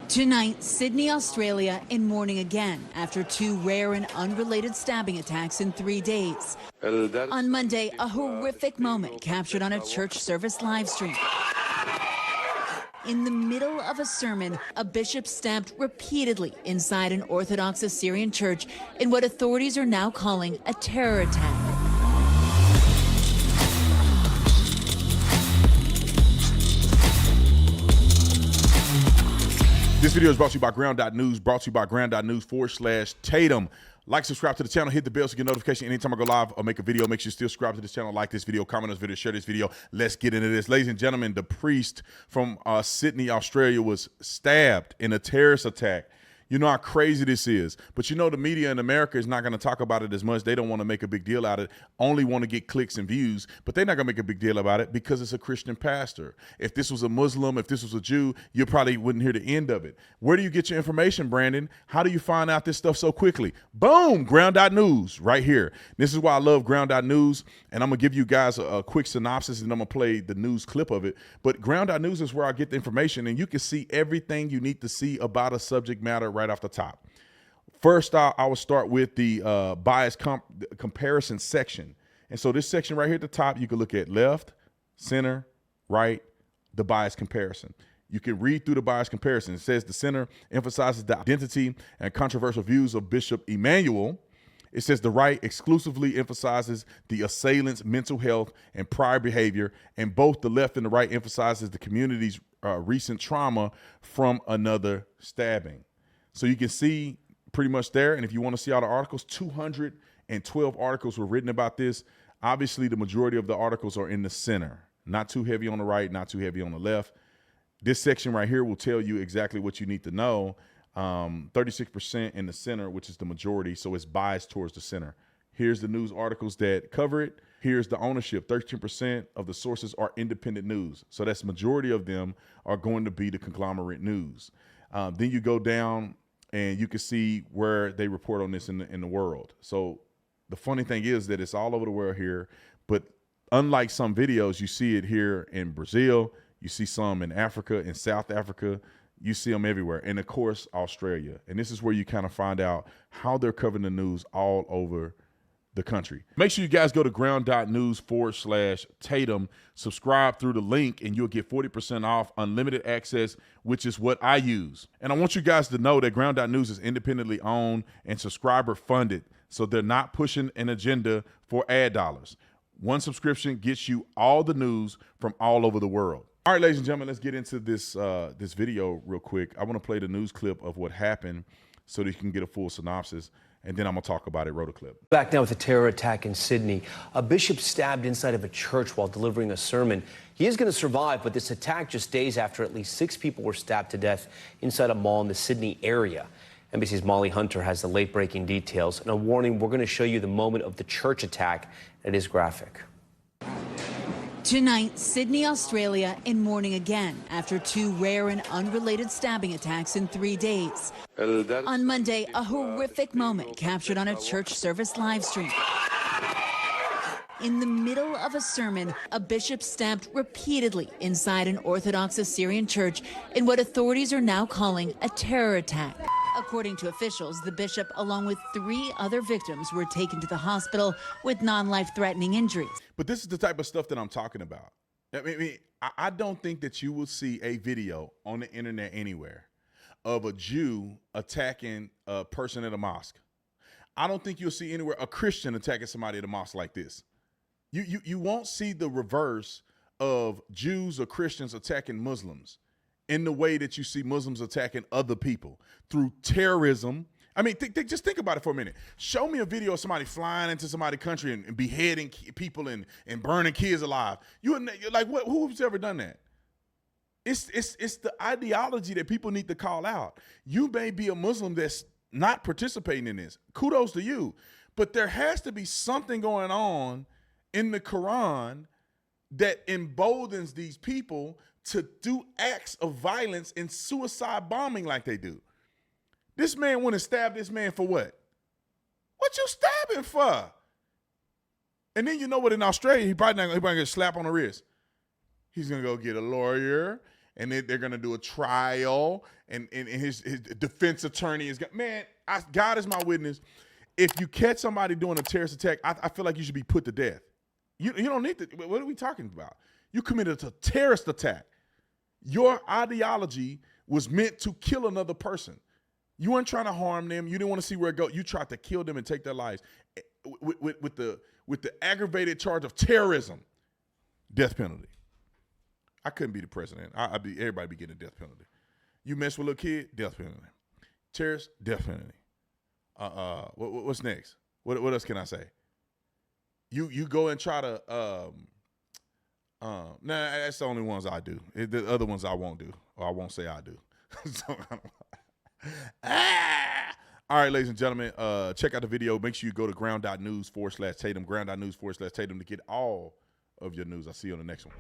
Tonight, Sydney, Australia in mourning again after two rare and unrelated stabbing attacks in 3 days. On Monday, a horrific moment captured on a church service live stream. In the middle of a sermon, a bishop stabbed repeatedly inside an Orthodox Assyrian church in what authorities are now calling a terror attack. This video is brought to you by Ground.News, brought to you by Ground.News/Tatum. Like, subscribe to the channel, hit the bell so you get notification anytime I go live or make a video. Make sure you still subscribe to this channel, like this video, comment on this video, share this video. Let's get into this. Ladies and gentlemen, the priest from Sydney, Australia was stabbed in a terrorist attack. You know how crazy this is. But you know the media in America is not going to talk about it as much. They don't want to make a big deal out of it, only want to get clicks and views. But they're not going to make a big deal about it because it's a Christian pastor. If this was a Muslim, if this was a Jew, you probably wouldn't hear the end of it. Where do you get your information, Brandon? How do you find out this stuff so quickly? Boom, Ground.News right here. This is why I love Ground.News. And I'm going to give you guys a quick synopsis and I'm going to play the news clip of it. But Ground.News is where I get the information and you can see everything you need to see about a subject matter right off the top. First, I will start with the bias comparison section. And so this section right here at the top, you can look at left, center, right, the bias comparison. You can read through the bias comparison. It says the center emphasizes the identity and controversial views of Bishop Emmanuel. It says the right exclusively emphasizes the assailant's mental health and prior behavior, and both the left and the right emphasizes the community's recent trauma from another stabbing. So you can see pretty much there. And if you want to see all the articles, 212 articles were written about this. Obviously, the majority of the articles are in the center, not too heavy on the right, not too heavy on the left. This section right here will tell you exactly what you need to know. 36% in the center, which is the majority. So it's biased towards the center. Here's the news articles that cover it. Here's the ownership. 13% of the sources are independent news. So that's majority of them are going to be the conglomerate news. Then you go down and you can see where they report on this in the world. So the funny thing is that it's all over the world here, but unlike some videos, you see it here in Brazil, you see some in Africa, in South Africa, you see them everywhere. And of course, Australia. And this is where you kind of find out how they're covering the news all over the country. Make sure you guys go to Ground.News/Tatum, subscribe through the link, and you'll get 40% off unlimited access, which is what I use. And I want you guys to know that Ground.News is independently owned and subscriber funded. So they're not pushing an agenda for ad dollars. One subscription gets you all the news from all over the world. All right, ladies and gentlemen, let's get into this this video real quick. I want to play the news clip of what happened so that you can get a full synopsis. And then I'm going to talk about it. Roll the clip. Back now with a terror attack in Sydney. A bishop stabbed inside of a church while delivering a sermon. He is going to survive, but this attack just days after at least 6 people were stabbed to death inside a mall in the Sydney area. NBC's Molly Hunter has the late-breaking details. And a warning, we're going to show you the moment of the church attack. It is graphic. Tonight, Sydney, Australia in mourning again after 2 rare and unrelated stabbing attacks in 3 days. On Monday, a horrific moment captured on a church service live stream. In the middle of a sermon, a bishop stabbed repeatedly inside an Orthodox Assyrian church in what authorities are now calling a terror attack. According to officials, the bishop, along with 3 other victims, were taken to the hospital with non-life-threatening injuries. But this is the type of stuff that I'm talking about. I don't think that you will see a video on the internet anywhere of a Jew attacking a person at a mosque. I don't think you'll see anywhere a Christian attacking somebody at a mosque like this. You won't see the reverse of Jews or Christians attacking Muslims in the way that you see Muslims attacking other people through terrorism. I mean, just think about it for a minute. Show me a video of somebody flying into somebody's country and beheading people and burning kids alive. You're like, who's ever done that? It's the ideology that people need to call out. You may be a Muslim that's not participating in this. Kudos to you. But there has to be something going on in the Quran that emboldens these people to do acts of violence and suicide bombing like they do. This man went and stabbed this man for what? What you stabbing for? And then you know what, in Australia, he probably not gonna get a slap on the wrist. He's gonna go get a lawyer and then they're going to do a trial, and his defense attorney is, man, God is my witness. If you catch somebody doing a terrorist attack, I feel like you should be put to death. You don't need to. What are we talking about? You committed a terrorist attack. Your ideology was meant to kill another person. You weren't trying to harm them. You didn't want to see where it goes. You tried to kill them and take their lives. With the aggravated charge of terrorism, death penalty. I couldn't be the president. Everybody be getting a death penalty. You mess with a little kid, death penalty. Terrorist, death penalty. What's next? What else can I say? You go and try to nah, that's the only ones I do. The other ones I won't do, or I won't say I do. So, all right, ladies and gentlemen, check out the video. Make sure you go to ground.news/Tatum, ground.news/Tatum to get all of your news. I'll see you on the next one.